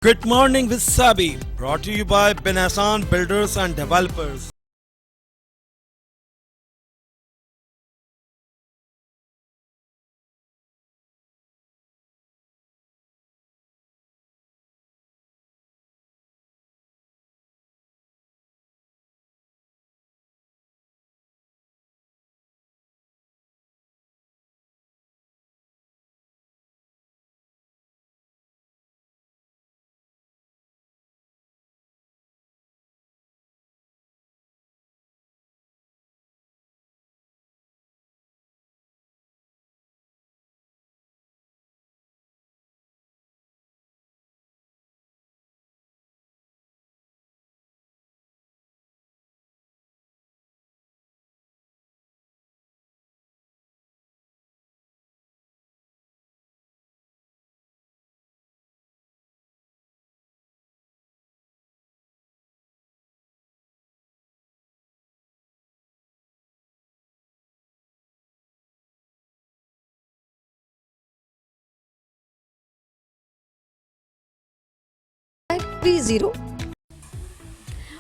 Good morning with Sabi, brought to you by Benasan Builders and Developers.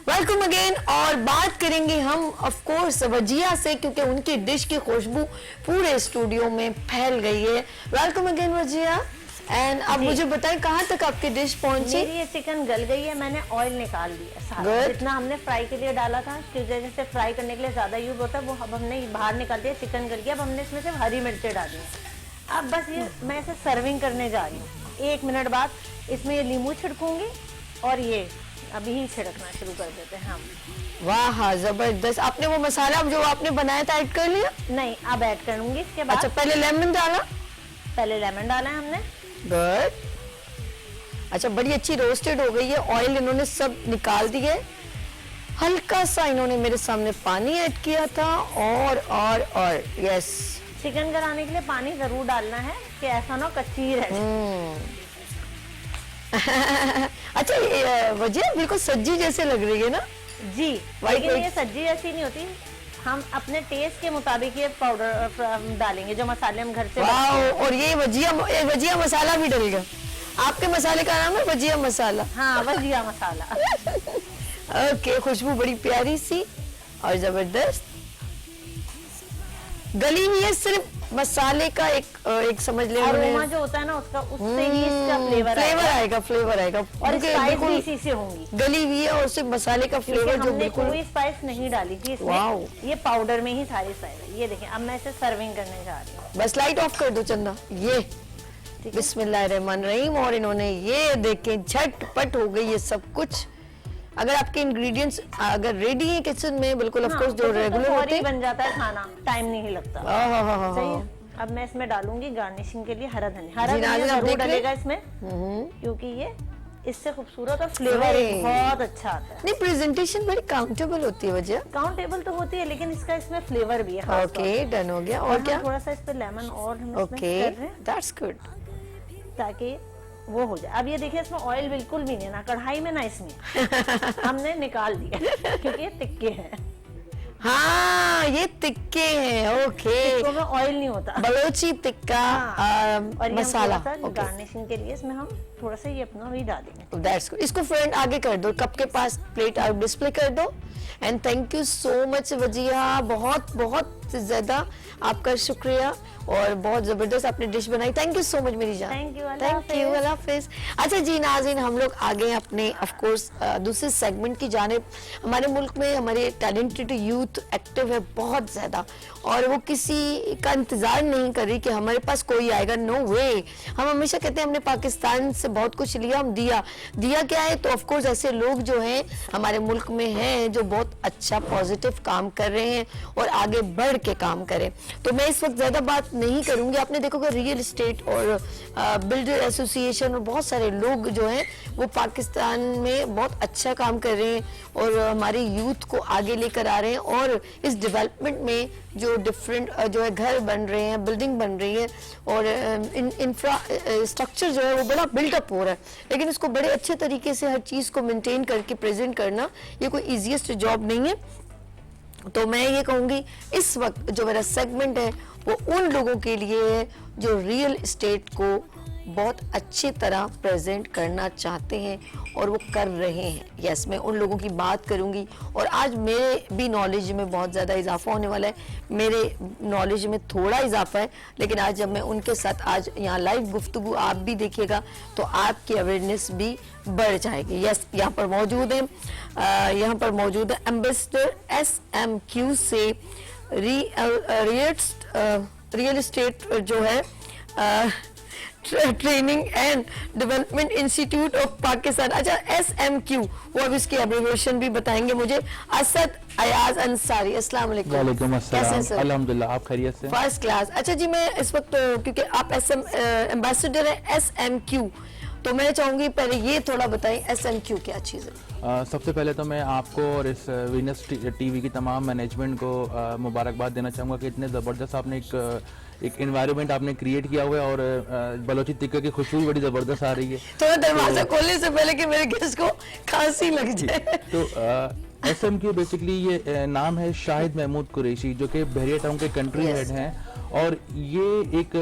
Welcome again. और बात करेंगे हम of course Wajiha से, क्योंकि उनकी डिश की खुशबू पूरे स्टूडियो में फैल गई है। Welcome again Wajiha. एंड अब मुझे बताएं कहाँ तक आपकी डिश पहुंची? मेरी ये चिकन गल गई है, मैंने ऑयल निकाल दिया सारा जितना हमने फ्राई के लिए डाला था, क्योंकि जैसे फ्राई करने के लिए ज्यादा यूज होता है वो अब हमने बाहर निकाल दिया। चिकन गल गया, अब हमने इसमें सिर्फ हरी मिर्चें डाली हैं। अब बस ये मैं इसे सर्विंग करने जा रही हूँ। 1 मिनट बाद इसमें ये नींबू छिड़कूंगी और ये अभी ही छिड़कना शुरू कर देते हैं हम। वाह जबरदस्त। आपने वो मसाला जो आपने बनाया था ऐड कर लिया? नहीं, अब ऐड करूंगी इसके बाद। अच्छा, पहले लेमन डाला? पहले लेमन डाला है हमने। गुड। अच्छा, बड़ी अच्छी रोस्टेड हो गई है। ऑयल इन्होंने सब निकाल दिए। हल्का सा इन्होंने मेरे सामने पानी ऐड किया था और यस, चिकन कराने के लिए पानी जरूर डालना है कि ऐसा ना कच्ची रहे। अच्छा, वजह बिल्कुल सब्जी जैसे लग रही है ना जी, लेकिन ये सब्जी ऐसी नहीं होती। हम अपने टेस्ट के मुताबिक ये पाउडर डालेंगे, जो मसाले हम घर से। और ये वजिया मसाला भी डलेगा। आपके मसाले का नाम है वजिया मसाला? हाँ, वजिया मसाला। ओके, खुशबू बड़ी प्यारी सी और जबरदस्त गली हुई है। सिर्फ मसाले का एक समझ ले, अरोमा जो होता है ना उसका, उससे ही इसका फ्लेवर आएगा और स्पाइस भी इसी से होंगी। गली हुई है और सिर्फ मसाले का फ्लेवर जो बिल्कुल। कोई स्पाइस नहीं डाली थी इसमें, ये पाउडर में ही सारी स्पाइस है। ये देखिए, अब मैं इसे सर्विंग करने जा रही हूँ। बस लाइट ऑफ कर दो चंदा। ये बिस्मिल्लाहिर्रहमानिर्रहीम। और इन्होंने ये देखें झटपट हो गई ये सब कुछ। अगर आपके इंग्रेडिएंट्स अगर रेडी है किचन में, बिल्कुल ऑफ कोर्स जो रेगुलर होते हैं, बन जाता है खाना, टाइम नहीं लगता। सही है। अब मैं इसमें डालूंगी गार्निशिंग के लिए हरा धनिया। हरा धनिया जरूर डलेगा इसमें, क्योंकि ये इससे खूबसूरत और फ्लेवर बहुत अच्छा आता है। नहीं, प्रेजेंटेशन बड़ी काउंटेबल होती है। वजह काउंटेबल तो होती है, लेकिन इसका इसमें फ्लेवर भी है। ओके, डन हो गया। और क्या? थोड़ा सा इस पे लेमन और हम इसमें ओके, कर रहे हैं दैट्स गुड, ताकि वो हो जाए। अब ये देखिए, इसमें ऑयल बिल्कुल भी नहीं, ना कढ़ाई में ना इसमें। हमने निकाल दिया क्योंकि ये तिक्के हैं। हाँ, ये तिक्के हैं। ओके, तो में ऑयल नहीं होता। बलोची टिक्का और मसाला। गार्निशिंग के लिए इसमें हम थोड़ा सा ये अपना भी डालेंगे। That's good. इसको फ्रेंड आगे कर दो, कप के पास प्लेट आप डिस्प्ले कर दो। And thank you so much Wajiha, बहुत बहुत ज्यादा आपका शुक्रिया और बहुत जबरदस्त आपने डिश बनाई। थैंक यू सो मच मेरी जान। थैंक यू, अल्लाह हाफिज। अच्छा जी नाज़रीन, हम लोग आ गए अपने ऑफ कोर्स दूसरे सेगमेंट की जानिब। हमारे मुल्क में हमारे टैलेंटेड यूथ एक्टिव है बहुत ज़्यादा, और वो किसी का इंतज़ार नहीं कर रही कि हमारे पास कोई आएगा। नो वे। हम हमेशा कहते हैं हमने पाकिस्तान से बहुत कुछ लिया, हम दिया क्या है। तो ऑफ कोर्स ऐसे लोग जो हैं हमारे मुल्क में हैं जो बहुत अच्छा पॉजिटिव काम कर रहे हैं और आगे बढ़ के काम करें। तो मैं इस वक्त ज़्यादा बात नहीं करूंगी। आपने देखोगे रियल एस्टेट और बिल्डर एसोसिएशन और बहुत सारे लोग जो हैं वो पाकिस्तान में बहुत अच्छा काम कर रहे हैं और हमारे यूथ को आगे लेकर आ रहे हैं। और इस डेवलपमेंट में जो डिफरेंट जो है घर बन रहे हैं, बिल्डिंग बन रही है और इंफ्रास्ट्रक्चर जो है वो बड़ा बिल्डअप हो रहा है। लेकिन इसको बड़े अच्छे तरीके से हर चीज़ को मेंटेन करके प्रेजेंट करना ये कोई ईजीएस्ट जॉब नहीं है। तो मैं ये कहूँगी इस वक्त जो मेरा सेगमेंट है वो उन लोगों के लिए है जो रियल एस्टेट को बहुत अच्छी तरह प्रेजेंट करना चाहते हैं और वो कर रहे हैं। यस, मैं उन लोगों की बात करूंगी और आज मेरे भी नॉलेज में बहुत ज़्यादा इजाफा होने वाला है। मेरे नॉलेज में थोड़ा इजाफा है, लेकिन आज जब मैं उनके साथ आज यहाँ लाइव गुफ्तगू आप भी देखिएगा तो आपकी अवेयरनेस भी बढ़ जाएगी। यस, यहाँ पर मौजूद है एम्बेसडर SMQ से रियल एस्टेट जो है training and development institute of Pakistan. अच्छा, SMQ, वो अब इसकी एब्रिविएशन भी बताएंगे मुझे। असद अयाज अंसारी, अस्सलाम वालेकुम। वालेकुम अस्सलाम। कैसे हैं सर? अल्हम्दुलिल्लाह, आप खैरियत से? First class. अच्छा जी, मैं इस वक्त क्योंकि आप एम्बेसडर है SMQ, तो मैं चाहूंगी पहले ये थोड़ा बताएं SMQ क्या चीज़ है। सबसे पहले तो मैं आपको और इस वीनस टीवी की तमाम मैनेजमेंट को मुबारकबाद देना चाहूँगा कि इतने ज़बरदस्त आपने एक एनवायरनमेंट आपने क्रिएट किया हुआ है और बलोची टिक्का की खुशबू बड़ी ज़बरदस्त आ रही है। तो दरवाजा खोलने से पहले कि मेरे गेस्ट को खांसी लग जाए। तो SMQ बेसिकली ये नाम है शाहिद महमूद कुरैशी, जो कि बहरिया टाउन के कंट्री Yes. हेड हैं, और ये एक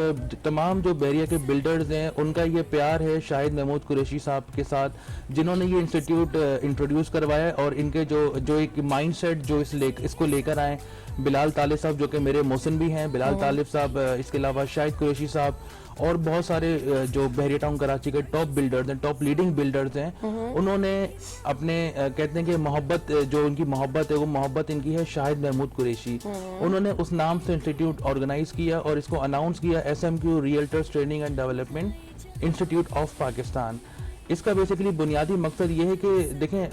तमाम जो बहरिया के बिल्डर्स हैं उनका ये प्यार है शाहिद महमूद कुरैशी साहब के साथ, जिन्होंने ये इंस्टीट्यूट इंट्रोड्यूस करवाया है। और इनके जो एक माइंडसेट जो इसको लेकर आए, बिलाल तालिब साहब जो कि मेरे मोहसिन भी हैं, बिलाल तालिब साहब, इसके अलावा शाहिद कुरैशी साहब और बहुत सारे जो बहरिया टाउन कराची के टॉप बिल्डर्स हैं, टॉप लीडिंग बिल्डर्स हैं, उन्होंने अपने कहते हैं कि मोहब्बत, जो उनकी मोहब्बत है वो मोहब्बत इनकी है शाहिद महमूद कुरैशी। उन्होंने उस नाम से इंस्टीट्यूट ऑर्गेनाइज किया और इसको अनाउंस किया SMQ realtors training and development institute of Pakistan. इसका बेसिकली बुनियादी मकसद ये है कि देखें,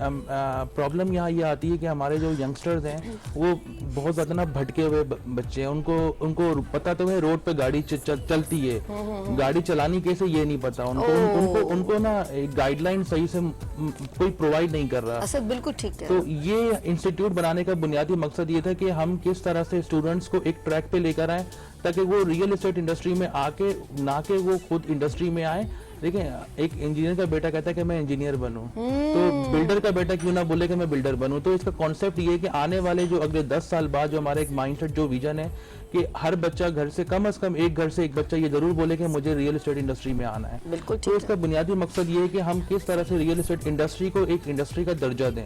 प्रॉब्लम यहाँ ये आती है कि हमारे जो यंगस्टर्स हैं वो बहुत ज़्यादा ना भटके हुए बच्चे हैं। उनको पता तो है रोड पे गाड़ी चलती है, गाड़ी चलानी कैसे ये नहीं पता उनको ना एक गाइडलाइन सही से कोई प्रोवाइड नहीं कर रहा। असद बिल्कुल ठीक है। तो ये इंस्टीट्यूट बनाने का बुनियादी मकसद ये था कि हम किस तरह से स्टूडेंट्स को एक ट्रैक पे लेकर आए ताकि वो रियल एस्टेट इंडस्ट्री में आके, ना कि वो खुद इंडस्ट्री में आए। देखिए, एक इंजीनियर का बेटा कहता है कि मैं इंजीनियर बनूं, तो बिल्डर का बेटा क्यों ना बोले कि मैं बिल्डर बनूं। तो इसका कॉन्सेप्ट ये है कि आने वाले जो अगले 10 साल बाद जो हमारा एक माइंडसेट, जो विजन है कि हर बच्चा घर से कम एक घर से एक बच्चा ये जरूर बोले कि मुझे रियल एस्टेट इंडस्ट्री में आना है। बिल्कुल तो ठीक इसका बुनियादी मकसद ये है कि हम किस तरह से रियल एस्टेट इंडस्ट्री को एक इंडस्ट्री का दर्जा दें।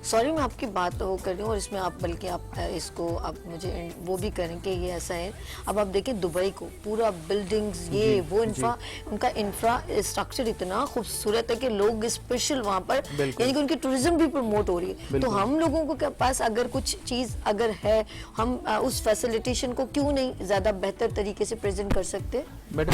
सॉरी, मैं आपकी बात तो वो कर रही हूँ और इसमें आप बल्कि आप इसको आप मुझे वो भी करें कि ये ऐसा है। अब आप देखें दुबई को, पूरा बिल्डिंग्स ये वो उनका इंफ्रास्ट्रक्चर इतना खूबसूरत है कि लोग स्पेशल वहाँ पर, यानी कि उनकी टूरिज्म भी प्रमोट हो रही है। तो हम लोगों को के पास अगर कुछ चीज़ अगर है, हम उस फैसिलिटेशन को क्यों नहीं ज़्यादा बेहतर तरीके से प्रेजेंट कर सकते? मैडम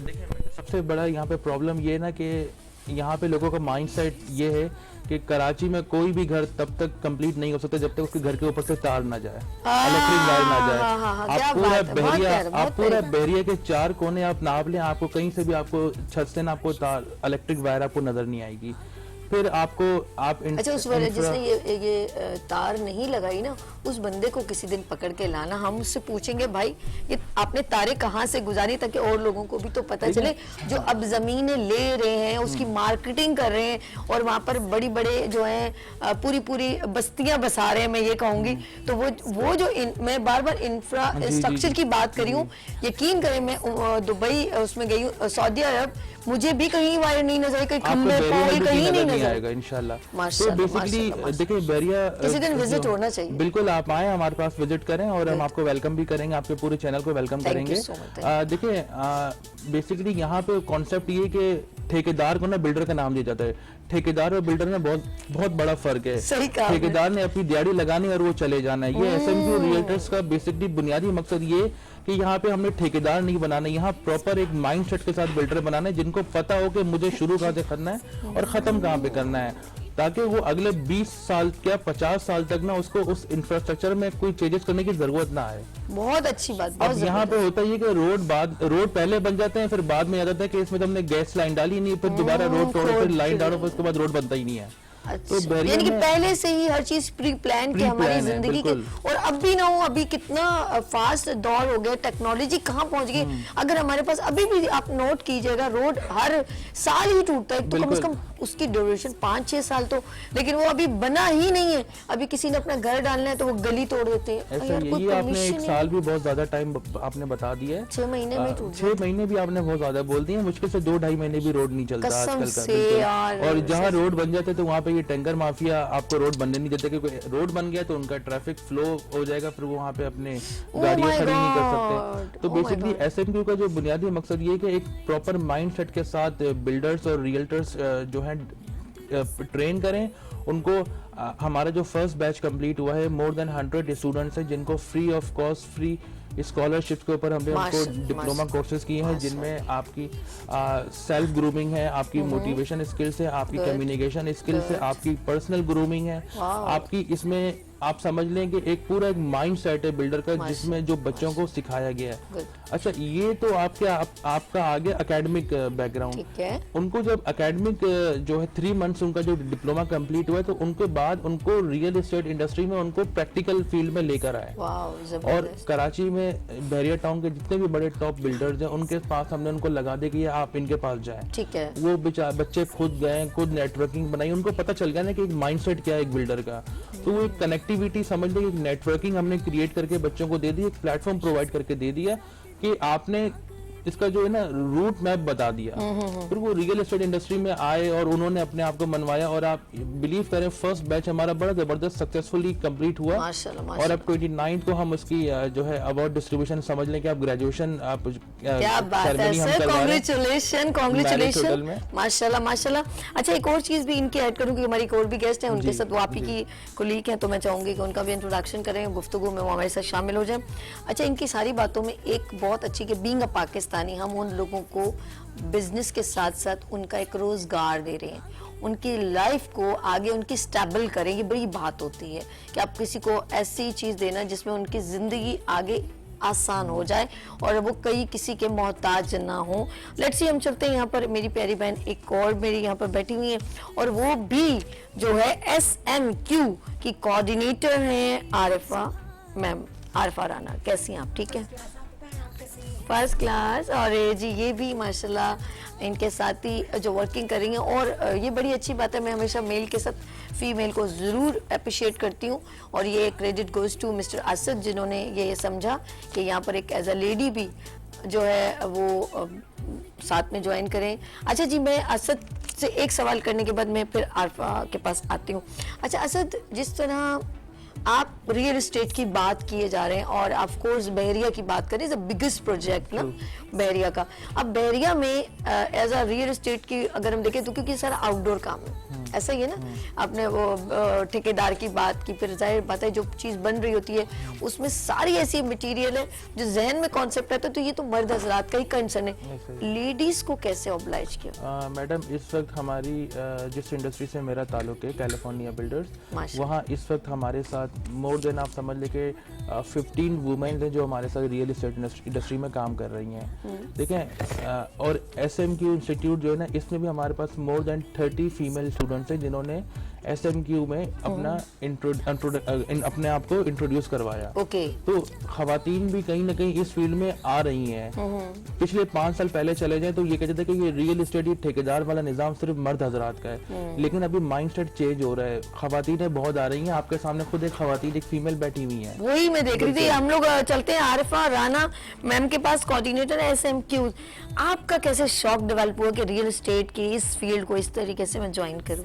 देखिए, सबसे बड़ा यहाँ पे प्रॉब्लम ये है ना कि यहाँ पे लोगों का माइंडसेट ये है कि कराची में कोई भी घर तब तक कंप्लीट नहीं हो सकता जब तक उसके घर के ऊपर से तार ना जाए, इलेक्ट्रिक वायर ना जाए। आप पूरा बहरिया के 4 कोने आप नाप लें, आपको कहीं से भी आपको छत से ना आपको तार, इलेक्ट्रिक वायर आपको नजर नहीं आएगी। फिर अच्छा, उस वाले जिसने ये तार नहीं लगाई ना, उस बंदे को किसी दिन पकड़ के लाना, हम उससे पूछेंगे भाई ये आपने तारे कहाँ से गुजारी, ताकि और लोगों को भी तो पता चले जो अब जमीनें ले रहे हैं, उसकी मार्केटिंग कर रहे हैं और वहाँ पर बड़ी बड़े जो हैं पूरी बस्तियां बसा रहे हैं, मैं ये कहूँगी। तो वो जो मैं बार बार इंफ्रास्ट्रक्चर की बात करी हूँ, यकीन करें मैं दुबई उसमें गई हूँ, सऊदी अरब, मुझे भी कहीं वायर नहीं नजर आई, कहीं खंबे कहीं नहीं नजर आएगा इंशाल्लाह। तो बेसिकली देखिए, बहरिया किसी दिन विजिट होना चाहिए। बिल्कुल, आप आए हमारे पास विजिट करें और हम आपको वेलकम भी करेंगे, आपके पूरे चैनल को वेलकम करेंगे। देखिए, बेसिकली यहाँ पे कॉन्सेप्ट ये कि ठेकेदार को ना बिल्डर का नाम दिया जाता है। ठेकेदार और बिल्डर में बहुत बड़ा फर्क है। ठेकेदार ने अपनी दिहाड़ी लगानी और वो चले जाना है। ये SMQ रियल्टर्स का बेसिकली बुनियादी मकसद ये कि यहाँ पे हमने ठेकेदार नहीं बनाना, यहाँ प्रॉपर एक माइंडसेट के साथ बिल्डर बनाना है जिनको पता हो कि मुझे शुरू कहाँ से करना है और खत्म कहाँ पे करना है, ताकि वो अगले 20 साल क्या 50 साल तक ना उसको उस इंफ्रास्ट्रक्चर में कोई चेंजेस करने की जरूरत ना आए। बहुत अच्छी बात। अब यहाँ पे होता है कि रोड पहले बन जाते हैं, फिर बाद में आ जाता है कि इसमें तो हमने गैस लाइन डाली नहीं, फिर दोबारा रोड तोड़ो, फिर लाइन डालो, फिर उसके बाद रोड बनता ही नहीं है। अच्छा, बहरिया यानी कि में पहले से ही हर चीज प्री प्लान की हमारी Pre-plan है, जिंदगी की। बिल्कुल। और अब भी ना हो, अभी कितना फास्ट दौर हो गया, टेक्नोलॉजी कहाँ पहुंच गई। अगर हमारे पास अभी भी आप नोट कीजिएगा, रोड हर साल ही टूटता है, तो कम से बिल्कुल। कम उसकी ड्यूरेशन 5-6 साल तो, लेकिन वो अभी बना ही नहीं है। अभी किसी ने अपना घर डालना है तो वो गली तोड़ देते हैं। ऐसा यार, कोई यही आपने permission एक ही साल भी बहुत ज्यादा टाइम आपने बता दिया है। 6 महीने में टूट 6 महीने भी आपने बहुत ज्यादा बोल दिए, मुश्किल से 2-2.5 महीने भी रोड नहीं चलता कसम आजकल का। से बिल्कुल। यार, और जहाँ रोड बन जाते तो वहाँ पे ये टैंकर माफिया आपको रोड बनने नहीं देते, क्योंकि रोड बन गया तो उनका ट्रैफिक फ्लो हो जाएगा, फिर वो वहाँ पे अपने गाड़ियाँ my खड़ी नहीं कर God! सकते। तो Oh my बेसिकली God! एसएमक्यू का जो बुनियादी मकसद ये है कि एक प्रॉपर माइंड सेट के साथ बिल्डर्स और रियल्टर्स जो हैं ट्रेन करें उनको। हमारा जो फर्स्ट बैच कंप्लीट हुआ है, मोर देन 100 स्टूडेंट्स हैं जिनको free of cost, free scholarship के ऊपर हमने उनको डिप्लोमा कोर्सेज किए हैं, जिनमें आपकी सेल्फ ग्रूमिंग है, आपकी मोटिवेशन स्किल्स है, आपकी कम्युनिकेशन स्किल्स है, आपकी पर्सनल ग्रूमिंग है, आपकी इसमें आप समझ लें कि एक पूरा एक माइंड सेट है बिल्डर का, जिसमें जो बच्चों को सिखाया गया है। अच्छा, ये तो आपका आगे एकेडमिक बैकग्राउंड। ठीक है। उनको जब एकेडमिक जो है 3 मंथ्स उनका जो डिप्लोमा कंप्लीट हुआ है, तो उनके बाद उनको रियल एस्टेट इंडस्ट्री में उनको प्रैक्टिकल फील्ड में लेकर आए। वाओ, और जबरदस्त। कराची में बहरिया टाउन के जितने भी बड़े टॉप बिल्डर्स हैं, उनके पास हमने उनको लगा दे कि आप इनके पास जाएं। ठीक है। वो बच्चे खुद गए, खुद नेटवर्किंग बनाई, उनको पता चल गया ना कि एक माइंडसेट क्या है एक बिल्डर का। तो वो एक कनेक्टिविटी समझ लो, एक नेटवर्किंग हमने क्रिएट करके बच्चों को दे दी, एक प्लेटफॉर्म प्रोवाइड करके दे दिया कि आपने इसका जो है ना रूट मैप बता दिया। फिर वो रियल एस्टेट इंडस्ट्री में आए और उन्होंने अपने आप को मनवाया, और आप बिलीव करें फर्स्ट बैच हमारा बड़ा जबरदस्त सक्सेसफुली कंप्लीट हुआ। माशाल्लाह, और अब 29 को हम उसकी जो है अवार्ड डिस्ट्रीब्यूशन समझ लें कि आप ग्रेजुएशन आप क्या बात है सर, कांग्रेचुलेशन, कांग्रेचुलेशन, माशाल्लाह माशाल्लाह। अच्छा, एक और चीज भी इनकी ऐड करूंगी, हमारी एक और भी गेस्ट है, उनके साथ वो आप ही की कोलीग हैं, तो मैं चाहूंगी कि उनका भी इंट्रोडक्शन करें, गुफ्तगू में वो हमारे साथ शामिल हो जाए। अच्छा, इनकी सारी बातों में एक बहुत अच्छी कि बीइंग अ पाकिस्तानी हम उन लोगों को बिजनेस के साथ साथ उनका एक रोजगार दे रहे हैं, उनकी लाइफ को आगे उनकी स्टेबल करें। ये बड़ी बात होती है कि आप किसी को ऐसी चीज देना जिसमें उनकी जिंदगी आगे आसान हो जाए और वो कहीं किसी के मोहताज ना हो। लेट्स सी, हम चलते हैं यहाँ पर, मेरी प्यारी बहन एक और मेरी यहाँ पर बैठी हुई है, और वो भी जो है SMQ की कोऑर्डिनेटर हैं आरिफा मैम, आरिफा राना। कैसी हैं आप? ठीक है, फर्स्ट क्लास। और जी ये भी माशाल्लाह इनके साथ ही जो वर्किंग कर रही हैं, और ये बड़ी अच्छी बात है, मैं हमेशा मेल के साथ फीमेल को ज़रूर अप्रिशिएट करती हूँ, और ये credit goes to mister Asad जिन्होंने ये समझा कि यहाँ पर एक एज अ लेडी भी जो है वो साथ में ज्वाइन करें। अच्छा जी, मैं असद से एक सवाल करने के बाद मैं फिर आरिफा के पास आती हूँ। अच्छा असद, जिस तरह आप रियल एस्टेट की बात किए जा रहे हैं और ऑफ कोर्स बहरिया की बात करें, द बिगेस्ट प्रोजेक्ट ना बहरिया का। अब बहरिया में एज अ रियल एस्टेट की अगर हम देखें तो क्योंकि सारा आउटडोर काम है, ऐसा ही है ना। आपने वो ठेकेदार की बात की, फिर जाहिर बात है जो चीज़ बन रही होती है उसमें सारी ऐसी मटेरियल है जो जहन में कॉन्सेप्ट रहता है, तो ये तो मर्द हजरात का ही कंसर्न है। लेडीज को कैसे ऑब्लाइज किया? मैडम, इस वक्त हमारी जिस इंडस्ट्री से मेरा ताल्लुक है, कैलिफोर्निया बिल्डर्स, वहाँ इस वक्त हमारे साथ मोर देन आप समझ ले के 15 वुमेन हैं जो हमारे साथ रियल एस्टेट इंडस्ट्री में काम कर रही हैं। देखें, और SMQ इंस्टीट्यूट जो है ना, इसमें भी हमारे पास मोर देन 30 फीमेल स्टूडेंट्स हैं जिन्होंने SMQ में अपना अपने आप को इंट्रोड्यूस करवाया। तो खवातीन भी कहीं ना कहीं इस फील्ड में आ रही हैं। पिछले 5 साल पहले चले जाएं तो ये कहते थे कि ये रियल एस्टेट, ये ठेकेदार वाला निजाम सिर्फ मर्द हजरात का है, लेकिन अभी माइंडसेट चेंज हो रहा है, खवातीनें बहुत आ रही हैं। आपके सामने खुद एक खवातीन, एक फीमेल बैठी हुई है, वही मैं देख रही थी। हम लोग चलते हैं आरिफा राना मैम के पास, कोऑर्डिनेटर SMQ। आपका कैसे शौक डेवलप हुआ कि रियल एस्टेट की इस फील्ड को इस तरीके से मैं ज्वाइन करूं?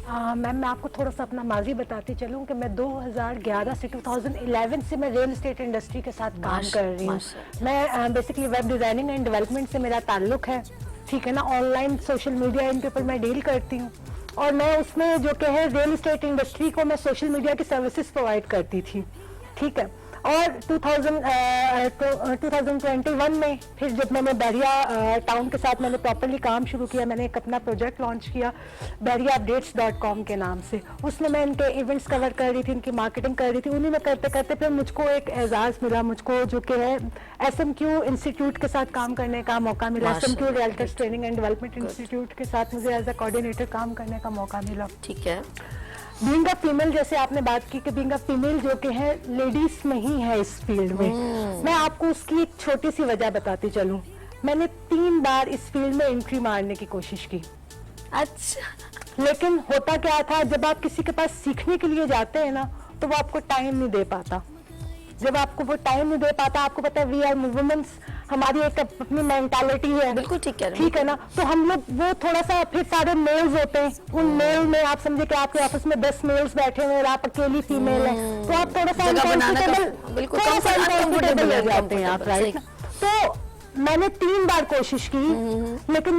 मैम, मैं आपको थोड़ा सा अपना माजी बताती चलूँ कि मैं 2011 से 2011 से मैं रियल एस्टेट इंडस्ट्री के साथ काम कर रही हूँ। मैं basically web designing and development से मेरा ताल्लुक है, ठीक है ना। ऑनलाइन सोशल मीडिया इनके ऊपर मैं डील करती हूँ, और मैं उसमें जो कि है रियल एस्टेट इंडस्ट्री को मैं सोशल मीडिया की सर्विसेज प्रोवाइड करती थी, ठीक है। और 2021 में फिर जब मैंने बैरिया टाउन के साथ मैंने प्रॉपरली काम शुरू किया, मैंने एक अपना प्रोजेक्ट लॉन्च किया BariaUpdates.com के नाम से। उसमें मैं इनके इवेंट्स कवर कर रही थी, इनकी मार्केटिंग कर रही थी। उन्हीं में करते करते फिर मुझको एक एजाज़ मिला, मुझको जो कि है SMQ इंस्टीट्यूट के साथ काम करने का मौका मिला। SMQ realtors training and development institute के साथ मुझे एज अ कोऑर्डिनेटर काम करने का मौका मिला। ठीक है। बीइंग अ फीमेल, जैसे आपने बात की कि बीइंग अ फीमेल जो कि है लेडीज में ही है इस फील्ड में, मैं आपको उसकी एक छोटी सी वजह बताती चलूं। मैंने 3 बार इस फील्ड में एंट्री मारने की कोशिश की, अच्छा, लेकिन होता क्या था, जब आप किसी के पास सीखने के लिए जाते हैं ना, तो वो आपको टाइम नहीं दे पाता। जब आपको वो टाइम नहीं दे पाता, आपको पता है वी आर वुमेन्स, हमारी एक अपनी मेंटालिटी है, बिल्कुल ठीक है, ठीक है ना, तो हम लोग वो थोड़ा सा, फिर सारे मेल्स होते हैं, उन मेल में आप समझे कि आपके ऑफिस में 10 मेल्स बैठे हुए और आप अकेली फीमेल हैं, तो आप थोड़ा सा जगह बनाना uncomfortable- बिल्कुल थोड़ा सा uncomfortable हो जाते हैं आप, uncomfortable, राइट। तो मैंने 3 बार कोशिश की, लेकिन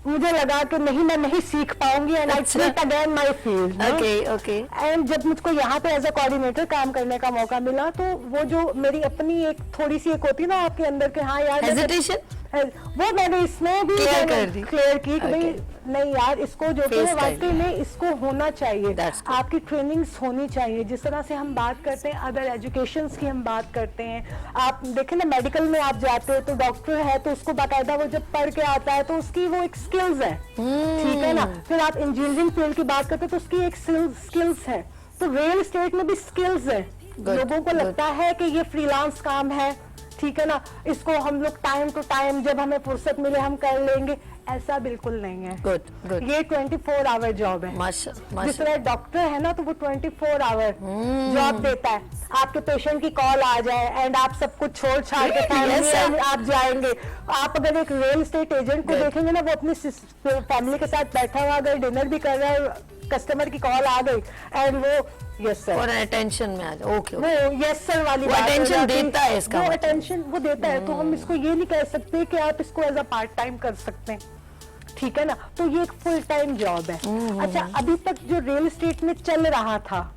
मुझे लगा कि नहीं, मैं नहीं सीख पाऊंगी, and I quit again my field. Okay. And जब मुझको यहाँ पे एज अ कोऑर्डिनेटर काम करने का मौका मिला, तो वो जो मेरी अपनी एक थोड़ी सी एक होती ना आपके अंदर के, हाँ यार हेजिटेशन, वो मैंने इसमें भी क्लियर की कि भाई नहीं यार, इसको जो कि है वाकई में इसको होना चाहिए, आपकी ट्रेनिंग्स होनी चाहिए। जिस तरह से हम बात करते हैं अदर एजुकेशंस की, हम बात करते हैं, आप देखें ना मेडिकल में आप जाते हो तो डॉक्टर है तो उसको बाकायदा वो जब पढ़ के आता है तो उसकी वो एक स्किल्स है, ठीक है ना। फिर आप इंजीनियरिंग फील्ड की बात करते हो तो उसकी एक स्किल्स है। तो रियल एस्टेट में भी स्किल्स है। लोगों को लगता है कि ये फ्रीलांस काम है, ठीक है ना, इसको हम लोग टाइम टू टाइम जब हमें फुर्सत मिले हम कर लेंगे, ऐसा बिल्कुल नहीं है। गुड। ये 24 आवर जॉब है। माशाल्लाह। जिस तरह डॉक्टर है ना, तो वो 24 आवर जॉब देता है। आपके पेशेंट की कॉल आ जाए एंड आप सब कुछ छोड़ छाड़ के फैमिली आप जाएंगे। आप अगर एक रियल एस्टेट एजेंट को देखेंगे ना, वो अपनी फैमिली के साथ बैठा हुआ अगर डिनर भी कर रहा है, कस्टमर की कॉल आ गई एंड वो यस सर और अटेंशन में आ जाए, ओके, वो यस सर वाली वो बात attention देता है, इसका वो मतलब। अटेंशन वो देता है। तो हम इसको ये नहीं कह सकते कि आप इसको एज अ पार्ट टाइम कर सकते हैं, ठीक है ना। तो ये एक फुल टाइम जॉब है। अच्छा, अभी तक जो रियल एस्टेट में चल रहा था,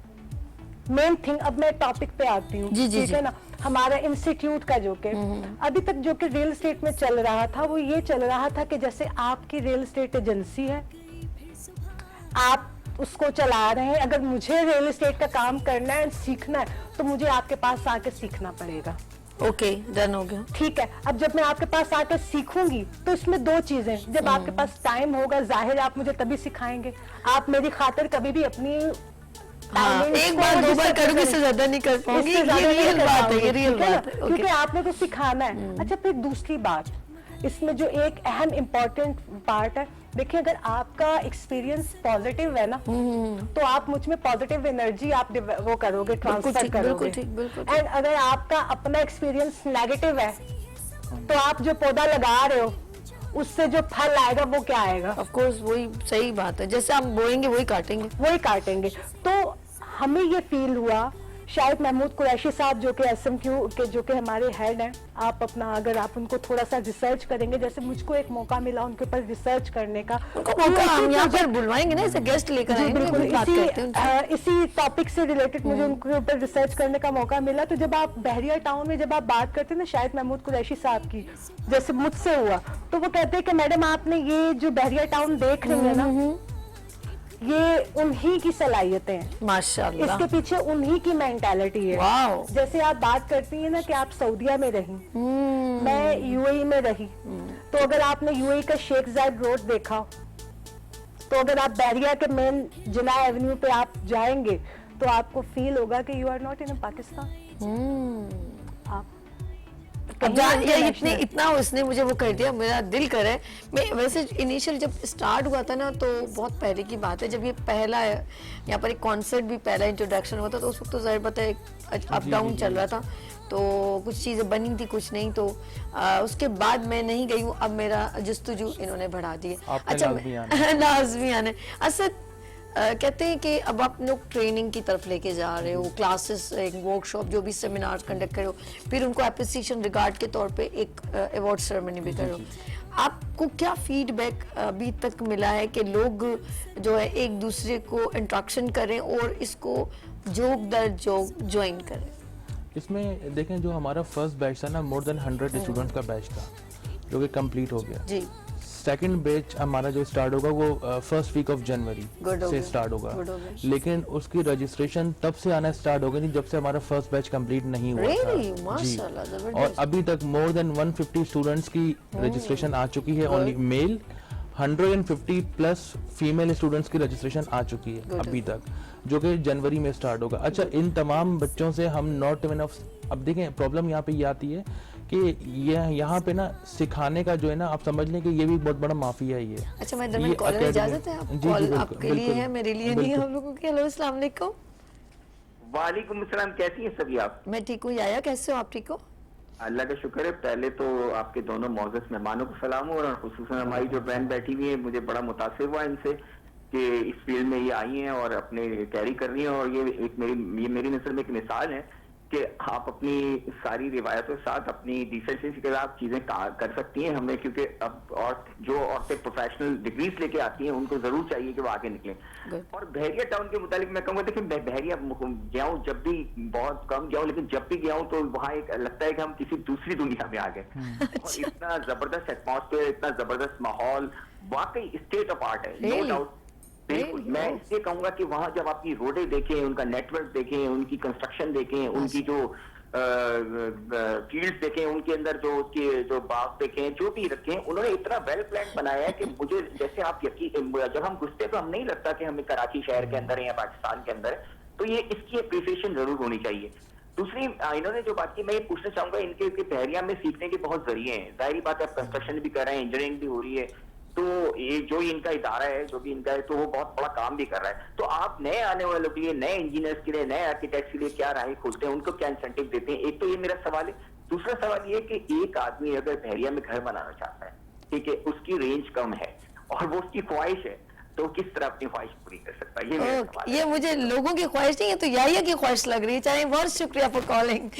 मेन थिंग, अब मैं टॉपिक पे आती हूँ, ठीक है ना, हमारा इंस्टीट्यूट का जो कि अभी तक जो कि रियल एस्टेट में चल रहा था, वो ये चल रहा था कि जैसे आपकी रियल एस्टेट एजेंसी है, आप उसको चला रहे हैं, अगर मुझे रियल एस्टेट का काम करना है, सीखना है, तो मुझे आपके पास आके सीखना पड़ेगा। ओके, डन हो गया, ठीक है। अब जब मैं आपके पास आकर सीखूंगी तो इसमें 2 चीजें, जब आपके पास टाइम होगा, जाहिर आप मुझे तभी सिखाएंगे। आप मेरी खातिर कभी भी अपनी एक बार 2 बार करूंगी, इससे ज्यादा नहीं कर पाऊंगी, ये रियल बात है, ये रियल बात है, क्योंकि आपने तो सिखाना है। अच्छा, फिर दूसरी बात, इसमें जो एक अहम इम्पोर्टेंट पार्ट है, देखिए, अगर आपका एक्सपीरियंस पॉजिटिव है ना, तो आप मुझ में पॉजिटिव एनर्जी आप वो करोगे, ट्रांसफर करोगे। एंड अगर आपका अपना एक्सपीरियंस नेगेटिव है, तो आप जो पौधा लगा रहे हो, उससे जो फल आएगा वो क्या आएगा? ऑफ कोर्स, वही सही बात है, जैसे आप बोएंगे वही काटेंगे। तो हमें ये फील हुआ, शायद महमूद कुरैशी साहब जो कि SMQ के जो कि हमारे हेड हैं, आप अपना अगर आप उनको थोड़ा सा रिसर्च करेंगे, जैसे मुझको एक मौका मिला उनके ऊपर रिसर्च करने का, हम यहाँ पर बुलवाएंगे ना, ऐसे गेस्ट लेकर आएंगे, बिल्कुल बात करते हैं इसी टॉपिक से रिलेटेड मुझे उनके ऊपर रिसर्च करने का मौका मिला। तो जब आप बहरिया टाउन में जब आप बात करते हैं ना, शायद महमूद कुरैशी साहब की, जैसे मुझसे हुआ, तो वो कहते हैं कि मैडम आपने ये जो बहरिया टाउन देख रही है ना, ये उन्हीं की सलाहियतें हैं, माशाल्लाह, इसके पीछे उन्हीं की मेंटालिटी है। वाओ। जैसे आप बात करती हैं ना कि आप सऊदीया में रही, मैं UAE में रही, तो अगर आपने UAE का शेख जायद रोड देखा, तो अगर आप बहरिया के मेन जिना एवेन्यू पे आप जाएंगे, तो आपको फील होगा कि you are not in Pakistan. आप अब इतना उसने मुझे वो कर दिया, मेरा दिल करे। मैं वैसे इनिशियल जब स्टार्ट हुआ था ना, तो बहुत पहले की बात है, जब ये पहला यहाँ पर एक कॉन्सर्ट भी पहला इंट्रोडक्शन हुआ था, तो उस वक्त तो जाहिर बात है अप डाउन चल रहा था, तो कुछ चीज़ें बनी थी, कुछ नहीं, तो उसके बाद मैं नहीं गई हूँ। अब मेरा जस्तुजू इन्होंने बढ़ा दिए। अच्छा, लाजमी आने। असद कहते हैं कि अब आप लोग ट्रेनिंग की तरफ लेके जा रहे हो, क्लासेस, एक वर्कशॉप, जो भी सेमिनार्स कंडक्ट कर रहे हो, फिर उनको एप्रिसिएशन रिगार्ड के तौर पे एक अवार्ड सेरेमनी भी कर रहे हो। आपको क्या फीडबैक अभी तक मिला है कि लोग जो है एक दूसरे को इंट्रैक्शन करें और इसको जोक दर जोक ज्वाइन करें? इसमें देखें जो हमारा फर्स्ट बैच था ना, मोर देन 100 स्टूडेंट्स का बैच था जो कि कंप्लीट हो गया। जी सेकंड बैच हमारा जो स्टार्ट होगा वो फर्स्ट वीक ऑफ जनवरी Good हो से गया, स्टार्ट होगा, good हो गया। लेकिन उसकी रजिस्ट्रेशन तब से आना स्टार्ट हो गई जब से हमारा फर्स्ट बैच कंप्लीट नहीं हुआ Really? था। माशाल्लाह, जी। जबरदस्त। और अभी तक मोर देन 150 स्टूडेंट्स की रजिस्ट्रेशन आ चुकी है, only mail. 150 plus female students की रजिस्ट्रेशन आ चुकी है अभी तक, जो कि जनवरी में स्टार्ट होगा। अच्छा, इन तमाम बच्चों से हम नॉट इनफ, अब देखें प्रॉब्लम यहाँ पे ये आती है कि ये यहाँ पे ना सिखाने का जो है ना, आप समझ लें कि ये भी बहुत बड़ा माफिया ही है। अच्छा, मैं दरमियान कॉल में इजाजत है? आप जी, कॉल बिल्कुल, आपके लिए बिल्कुल, है, मेरे लिए नहीं है हम लोगों की। हेलो, अस्सलाम वालेकुम। वालेकुम अस्सलाम, कैसी हैं सभी आप? मैं ठीक हूँ। याया कैसे हो आप? ठीक हो? अल्लाह का शुक्र है। पहले तो आपके दोनों मौजूद मेहमानों को सलाम हो, और खुसूसन हमारी जो बहन बैठी हुई है, मुझे बड़ा मुतासिर हुआ इनसे कि इस फील्ड में ये आई हैं और अपने कैरी कर रही हैं। और ये मेरी नजर में एक मिसाल है कि आप अपनी सारी रिवायतों के साथ अपनी डिसेंसी के खिलाफ चीजें कर सकती हैं हमें, क्योंकि अब और जो औरतें प्रोफेशनल डिग्रीज लेके आती हैं उनको जरूर चाहिए कि वो आगे निकलें। और बहरिया टाउन के मुतालिक मैं कहूँगा, देखिए मैं बहरिया गया हूँ, जब भी बहुत कम गया हूँ, लेकिन जब भी गया हूँ तो वहाँ एक लगता है कि हम किसी दूसरी दुनिया में आ गए। और इतना जबरदस्त एटमॉस्फेयर, इतना जबरदस्त माहौल, वाकई स्टेट ऑफ आर्ट है, नो डाउट। बिल्कुल, मैं इसलिए कहूंगा कि वहां जब आपकी रोडें देखें, उनका नेटवर्क देखें, उनकी कंस्ट्रक्शन देखें, उनकी जो फील्ड्स देखें, उनके अंदर जो उसके जो बाग देखें, जो भी रखें, उन्होंने इतना वेल प्लान बनाया है कि मुझे जैसे आप यकीन, जब हम घुसते तो हम नहीं लगता कि हमें कराची शहर के अंदर है या पाकिस्तान के अंदर है। तो ये इसकी अप्रिसिएशन जरूर होनी चाहिए। दूसरी, इन्होंने जो बात की, मैं ये पूछना चाहूंगा, इनके बहरिया में सीखने के बहुत जरिए हैं। जाहिर बात है, कंस्ट्रक्शन भी कर रहे हैं, इंजीनियरिंग भी हो रही है, तो ये जो इनका इदारा है, जो भी इनका है, तो वो बहुत बड़ा काम भी कर रहा है। तो आप नए आने वालों के लिए, नए इंजीनियर्स के लिए, नए आर्किटेक्ट्स के लिए क्या राहें खोलते हैं, उनको क्या इंसेंटिव देते हैं? एक तो ये मेरा सवाल है। दूसरा सवाल ये कि एक आदमी अगर बहरिया में घर बनाना चाहता है, ठीक है, उसकी रेंज कम है और वो उसकी ख्वाहिश है, तो किस तरह अपनी ख्वाहिश पूरी कर सकता है? ये मेरा सवाल है। ये मुझे लोगों की ख्वाहिश नहीं है, तो याया की ख्वाहिश लग रही है। चलिए, बहुत शुक्रिया फॉर कॉलिंग।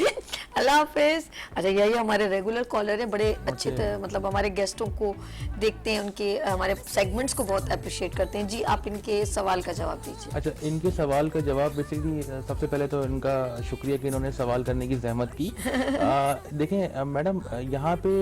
अल्लाह हाफिज। अच्छा, याया हमारे रेगुलर कॉलर है, बड़े अच्छे मतलब हमारे गेस्टों को देखते हैं, उनके हमारे सेगमेंट्स को बहुत अप्रिशिएट करते हैं। जी, आप इनके सवाल का जवाब दीजिए। अच्छा, इनके सवाल का जवाब बेसिकली सबसे पहले तो इनका शुक्रिया कि इन्होंने सवाल करने की जहमत की। देखें मैडम, यहाँ पे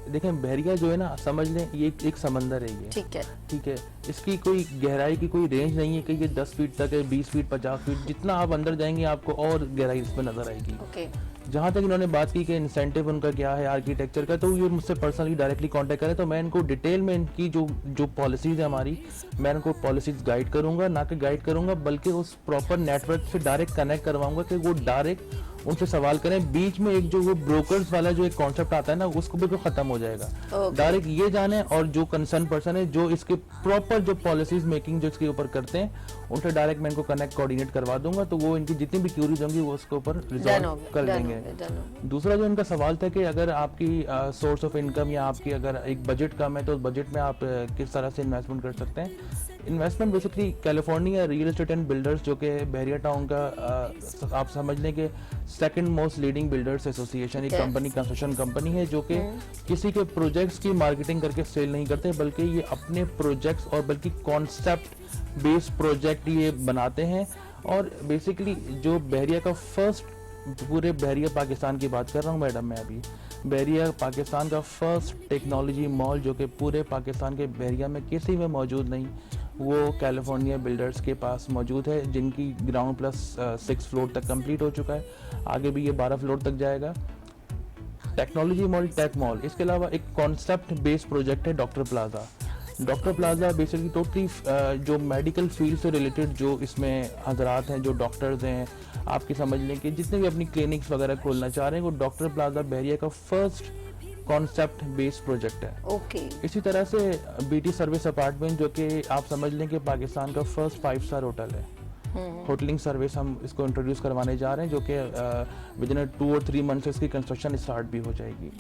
देखें बहरिया जो है ना, समझ लें ये एक समंदर है। ये ठीक है, ठीक है, इसकी कोई गहराई की कोई रेंज नहीं है कि ये 10 फीट तक है, 20 फीट, 50 फीट, जितना आप अंदर जाएंगे आपको और गहराई इसमें नजर आएगी। ओके। जहाँ तक इन्होंने बात की कि इंसेंटिव उनका क्या है आर्किटेक्चर का, तो ये मुझसे पर्सनली डायरेक्टली कांटेक्ट करें, तो मैं इनको डिटेल में इनकी जो पॉलिसीज है हमारी, मैं इनको पॉलिसीज गाइड करूंगा, ना कि गाइड करूंगा बल्कि उस प्रॉपर नेटवर्क से डायरेक्ट कनेक्ट करवाऊंगा कि वो डायरेक्ट उनसे सवाल करें। बीच में एक जो वो ब्रोकर्स वाला जो एक कॉन्सेप्ट आता है ना, उसको बिल्कुल खत्म हो जाएगा। डायरेक्ट ये जाने, और जो कंसर्न पर्सन है जो इसके प्रॉपर जो पॉलिसीज मेकिंग जो इसके ऊपर करते हैं, उनसे डायरेक्ट मैं इनको कनेक्ट कोऑर्डिनेट करवा दूंगा, तो वो इनकी जितनी भी क्यूरीज होंगी वो उसके ऊपर रिजॉल्व कर देंगे। दूसरा जो इनका सवाल था कि अगर आपकी सोर्स ऑफ इनकम या आपकी अगर एक बजट कम है, तो बजट में आप किस तरह से इन्वेस्टमेंट कर सकते हैं। Investment basically California real estate and builders, जो कि बहरिया टाउन का आप समझ लें कि second most leading builders association, एक कंपनी, कंस्ट्रक्शन कंपनी है, जो कि किसी के प्रोजेक्ट्स की मार्केटिंग करके सेल नहीं करते, बल्कि ये अपने प्रोजेक्ट्स और बल्कि कॉन्सेप्ट बेस्ड प्रोजेक्ट ये बनाते हैं। और बेसिकली जो बहरिया का फर्स्ट, पूरे बहरिया पाकिस्तान की बात कर रहा हूँ मैडम मैं अभी, बहरिया पाकिस्तान का फर्स्ट टेक्नोलॉजी मॉल जो कि पूरे पाकिस्तान के बहरिया में किसी में मौजूद नहीं, वो कैलिफोर्निया बिल्डर्स के पास मौजूद है, जिनकी ग्राउंड प्लस 6 फ्लोर तक कंप्लीट हो चुका है। आगे भी ये 12 फ्लोर तक जाएगा। टेक्नोलॉजी मॉल, टेक मॉल, इसके अलावा एक कॉन्सेप्ट बेस्ड प्रोजेक्ट है doctor plaza. Doctor plaza basically totally जो मेडिकल फील्ड से रिलेटेड जो इसमें हजरात हैं, जो डॉक्टर्स हैं, आपकी समझ लें कि जितने भी अपनी क्लिनिक्स वगैरह खोलना चाह रहे हैं, वो डॉक्टर प्लाजा बहरिया का फर्स्ट कॉन्सेप्ट बेस्ड प्रोजेक्ट है। ओके। इसी तरह से बीटी सर्विस अपार्टमेंट, जो कि आप समझ लें कि पाकिस्तान का फर्स्ट 5 स्टार होटल है। होटलिंग सर्विस हम इसको इंट्रोड्यूस करवाने जा रहे हैं, जो कि विद इन 2 और 3 मंथ्स इसकी कंस्ट्रक्शन स्टार्ट भी हो जाएगी।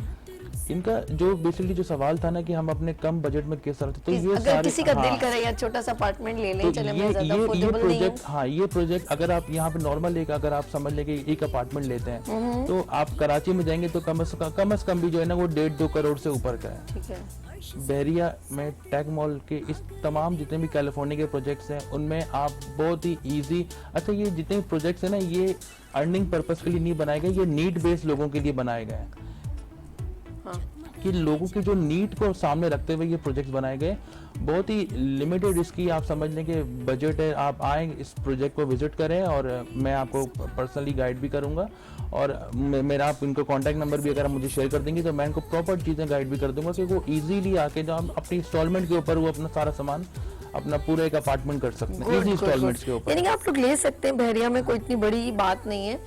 इनका जो बेसिकली जो सवाल था ना कि हम अपने कम बजट में किस तरह से, तो ये अगर सारे, किसी का दिल हाँ, करे यार छोटा सा अपार्टमेंट ले लें, तो चले मैं ज्यादा ये अफोर्डेबल नहीं हूँ। प्रोजेक्ट, हाँ ये प्रोजेक्ट अगर आप यहाँ पे नॉर्मल अगर आप समझ लें कि एक अपार्टमेंट लेते हैं तो आप कराची में जाएंगे तो कम से कम भी जो है ना वो 1.5-2 करोड़ से ऊपर का है। ठीक है, बहरिया में टेक मॉल के इस तमाम जितने भी कैलिफोर्निया के प्रोजेक्ट्स हैं उनमें आप बहुत ही इजी, अच्छा ये जितने भी प्रोजेक्ट्स हैं ना ये अर्निंग पर्पस के लिए नहीं बनाए गए, ये नीड बेस्ड लोगों के लिए बनाए गए हैं। हाँ। कि लोगों की जो नीड को सामने रखते हुए ये प्रोजेक्ट्स बनाए गए, बहुत ही लिमिटेड इसकी आप समझ लें कि बजट है। आप आए इस प्रोजेक्ट को विजिट करें और मैं आपको पर्सनली गाइड भी करूंगा और मेरा आप इनको कॉन्टैक्ट नंबर भी अगर आप मुझे शेयर कर देंगे तो मैं इनको प्रॉपर चीज़ें गाइड भी कर दूंगा कि वो इजीली आके जो हम अपनी इंस्टॉलमेंट के ऊपर वो अपना सारा सामान अपना पूरा एक अपार्टमेंट कर सकते हैं इजी इंस्टॉलमेंट्स के ऊपर। यानी कि आप लोग ले सकते हैं, बहरिया में कोई इतनी बड़ी बात नहीं है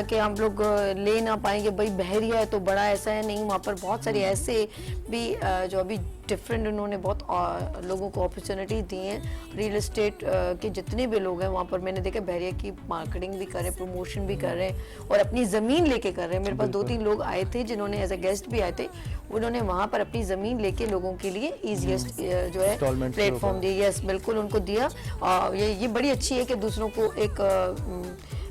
कि हम लोग ले ना पाएंगे। भाई बहरिया है तो बड़ा ऐसा है नहीं, वहाँ पर बहुत सारे ऐसे भी जो अभी डिफरेंट उन्होंने बहुत लोगों को अपॉर्चुनिटी दी हैं। रियल एस्टेट के जितने भी लोग हैं वहाँ पर मैंने देखा बहरिया की मार्केटिंग भी कर रहे हैं, प्रमोशन भी कर रहे हैं और अपनी ज़मीन लेके कर रहे हैं। मेरे पास 2-3 लोग आए थे जिन्होंने एज ए गेस्ट भी आए थे, उन्होंने वहाँ पर अपनी ज़मीन लेके लोगों के लिए ईजीएस्ट जो है प्लेटफॉर्म दिया। यस बिल्कुल उनको दिया। ये बड़ी अच्छी है कि दूसरों को एक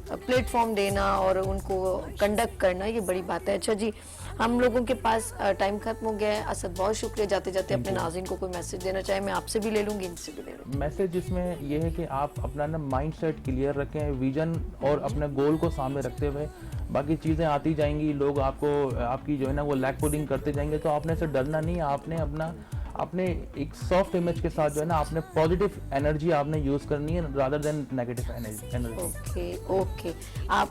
प्लेटफॉर्म देना और उनको कंडक्ट करना, ये बड़ी बात है। अच्छा जी, हम लोगों के पास टाइम खत्म हो गया है। असद बहुत शुक्रिया। जाते जाते अपने नाज़रीन को कोई मैसेज देना चाहे, मैं आपसे भी ले लूँगी, इनसे भी ले लूँगी। मैसेज इसमें यह है कि आप अपना ना माइंड सेट क्लियर रखें, विजन और अपने गोल को सामने रखते हुए बाकी चीज़ें आती जाएंगी, लोग आपको आपकी जो है ना वो लैग पुलिंग करते जाएंगे, तो आपने से डरना नहीं। आपने अपने एक सॉफ्ट इमेज के साथ जो है ना आपने पॉजिटिव एनर्जी आपने यूज करनी है rather than negative energy. Okay आप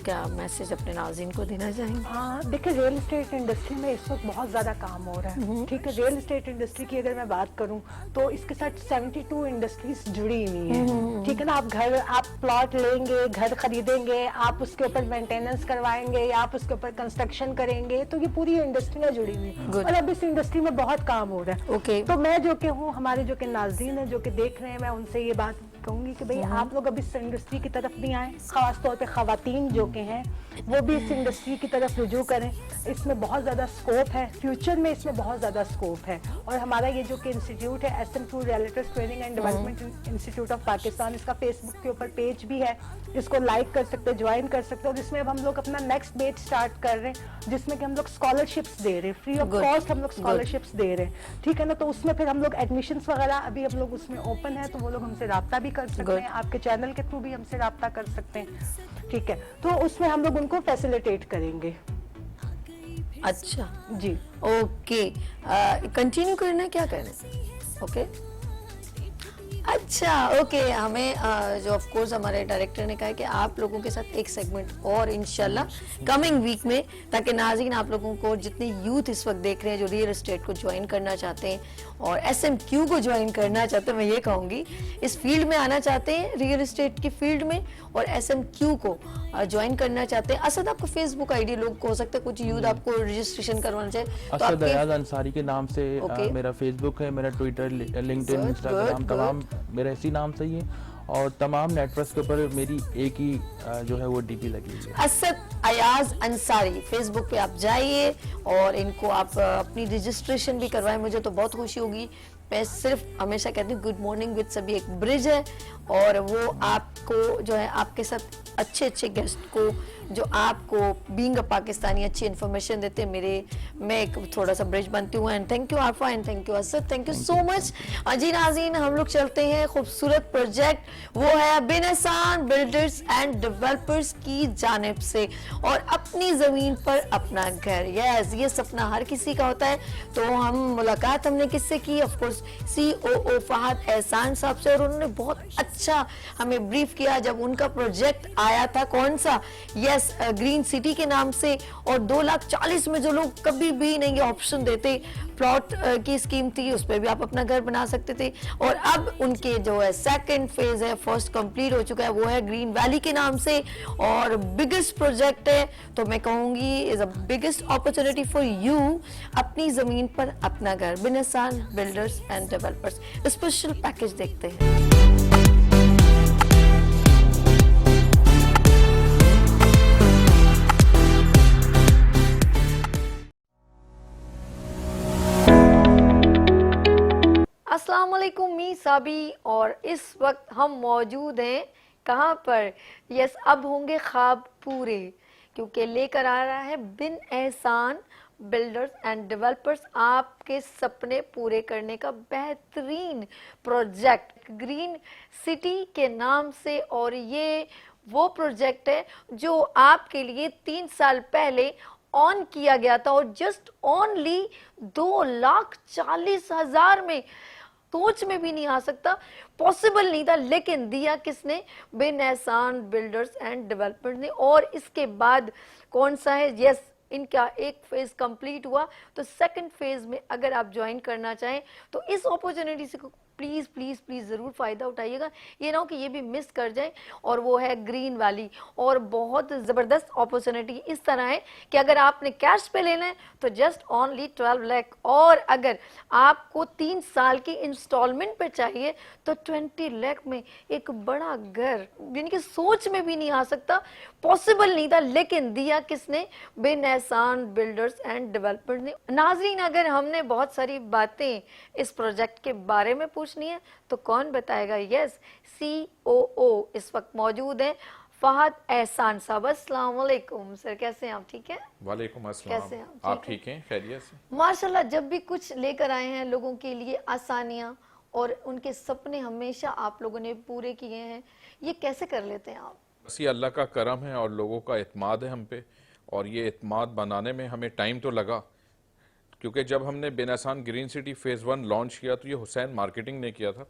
क्या मैसेज अपने नाज़रीन को देना चाहेंगे? हाँ देखिए, रियल एस्टेट इंडस्ट्री में इस वक्त बहुत ज़्यादा काम हो रहा है। ठीक है, रियल एस्टेट इंडस्ट्री की अगर मैं बात करूँ तो इसके साथ 72 इंडस्ट्रीज जुड़ी हुई हैं। ठीक है ना, आप प्लॉट लेंगे, घर खरीदेंगे, आप उसके ऊपर मेंटेनेंस करवाएंगे या आप उसके ऊपर कंस्ट्रक्शन करेंगे, तो ये पूरी इंडस्ट्रियाँ जुड़ी हुई हैं और अब इस इंडस्ट्री में बहुत काम हो रहा है। तो मैं जो कि हूँ, हमारे जो कि नाज़रीन है जो कि देख रहे हैं, मैं उनसे ये बात कहूंगी कि भाई आप लोग अब इस इंडस्ट्री की तरफ भी आएं, खास तौर पे खवातीन जो के हैं वो भी इस इंडस्ट्री की तरफ रुजू करें। इसमें बहुत ज़्यादा स्कोप है, फ्यूचर में इसमें बहुत ज़्यादा स्कोप है। और हमारा ये जो कि इंस्टीट्यूट है SM2 realtors training and development institute of Pakistan, इसका फेसबुक के ऊपर पेज भी है, इसको लाइक कर सकते हैं, ज्वाइन कर सकते हैं। और इसमें अब हम लोग अपना नेक्स्ट बैच स्टार्ट कर रहे हैं जिसमें कि हम लोग स्कॉलरशिप्स दे रहे हैं, फ्री ऑफ कॉस्ट हम लोग स्कॉलरशिप्स दे रहे हैं। ठीक है ना, तो उसमें फिर हम लोग एडमिशन्स वगैरह अभी हम लोग उसमें ओपन है, तो वो लोग हमसे रब्ता भी कर सकते हैं, आपके चैनल के थ्रू भी हमसे रब्ता कर सकते हैं। ठीक है, तो उसमें हम लोग उनको फैसिलिटेट करेंगे। अच्छा जी, ओके, कंटिन्यू करना है, क्या करना है? ओके अच्छा, ओके हमें जो ऑफ कोर्स हमारे डायरेक्टर ने कहा है कि आप लोगों के साथ एक सेगमेंट और इंशाल्लाह कमिंग वीक में, ताकि नाज़रीन आप लोगों को जितने यूथ इस वक्त देख रहे हैं जो रियल एस्टेट को ज्वाइन करना चाहते हैं और SMQ को ज्वाइन करना चाहते हैं, मैं ये कहूँगी इस फील्ड में आना चाहते हैं, रियल एस्टेट की फील्ड में, और SMQ को ज्वाइन करना चाहते हैं। असद आपको फेसबुक आईडी लोग को हो सकता है कुछ यूथ आपको रजिस्ट्रेशन करवाना चाहे तो असद अयाज अंसारी के नाम से मेरा फेसबुक है, मेरा ट्विटर, लिंक्डइन, इंस्टाग्राम तमाम मेरा इसी नाम से ही है और तमाम नेटवर्क के ऊपर मेरी एक ही जो है वो DP लगी हुई है, असद अयाज अंसारी। फेसबुक पे आप जाइए और इनको आप अपनी रजिस्ट्रेशन भी करवाएं, मुझे तो बहुत खुशी होगी। मैं सिर्फ हमेशा कहती हूँ गुड मॉर्निंग विद सभी एक ब्रिज है और वो आपको जो है आपके साथ अच्छे गेस्ट को जो आपको बीइंग अ पाकिस्तानी अच्छी इन्फॉर्मेशन देते हैं, मैं एक थोड़ा सा ब्रिज बनती हूँ। And thank you Arfa and thank you Asad, thank you so much. जी नाज़रीन, हम लोग चलते हैं खूबसूरत प्रोजेक्ट, वो है बिन एहसान बिल्डर्स एंड डेवलपर्स की जानिब से, और अपनी जमीन पर अपना घर। यस, ये सपना हर किसी का होता है। तो हम मुलाकात हमने किससे की? ऑफ कोर्स COO फहद एहसान साहब से, और उन्होंने बहुत अच्छा हमें ब्रीफ किया जब उनका प्रोजेक्ट आया था। कौन सा? यस, ग्रीन सिटी के नाम से, और 2,40,000 में जो लोग कभी भी नहीं ऑप्शन देते, प्लॉट की स्कीम थी, उस पर भी आप अपना घर बना सकते थे। और अब उनके जो है सेकंड फेज है, फर्स्ट कंप्लीट हो चुका है, वो है ग्रीन वैली के नाम से और बिगेस्ट प्रोजेक्ट है। तो मैं कहूँगी is a biggest opportunity for you, अपनी जमीन पर अपना घर। बिन एहसान builders and developers special package देखते हैं। वालेकुम मी साबी, और इस वक्त हम मौजूद हैं कहाँ पर? यस, अब होंगे ख्वाब पूरे, क्योंकि लेकर आ रहा है बिन एहसान बिल्डर्स एंड डेवलपर्स आपके सपने पूरे करने का बेहतरीन प्रोजेक्ट ग्रीन सिटी के नाम से। और ये वो प्रोजेक्ट है जो आपके लिए 3 साल पहले ऑन किया गया था, और जस्ट ओनली 2,40,000 में। सोच में भी नहीं आ सकता, पॉसिबल नहीं था, लेकिन दिया किसने? बिन एहसान बिल्डर्स एंड डेवलपर्स ने। और इसके बाद कौन सा है? यस, इनका एक फेज कंप्लीट हुआ, तो सेकंड फेज में अगर आप ज्वाइन करना चाहें तो इस अपॉर्चुनिटी से प्लीज प्लीज प्लीज जरूर फायदा उठाइएगा, ये ना हो कि ये भी मिस कर जाए। और वो है ग्रीन वैली, और बहुत जबरदस्त अपॉर्चुनिटी इस तरह है कि अगर आपने कैश पे लेना है तो जस्ट ओनली 12 लाख, और अगर आपको 3 साल की इंस्टॉलमेंट पे चाहिए तो 20 लाख में एक बड़ा घर, जिनकी सोच में भी नहीं आ सकता, पॉसिबल नहीं था, लेकिन दिया किसने? बिन एहसान बिल्डर्स एंड डेवलपर्स ने। नाजरीन, अगर हमने बहुत सारी बातें इस प्रोजेक्ट के बारे में पूछनी है तो कौन बताएगा? यस, COO इस वक्त मौजूद हैं, फहद एहसान साहब। अस्सलाम वालेकुम सर, कैसे हैं आप? ठीक है, वालेकुम अस्सलाम। कैसे हैं आप ठीक हैं? खैरियत से? माशाल्लाह। जब भी कुछ लेकर आए हैं लोगों के लिए आसानियां, और उनके सपने हमेशा आप लोगों ने पूरे किए हैं, ये कैसे कर लेते हैं आप? बस ये अल्लाह का करम है और लोगों का इत्माद है हम पे, और ये इत्माद बनाने में हमें टाइम तो लगा, क्योंकि जब हमने बिन एहसान ग्रीन सिटी फेज़ 1 लॉन्च किया तो ये हुसैन मार्केटिंग ने किया था,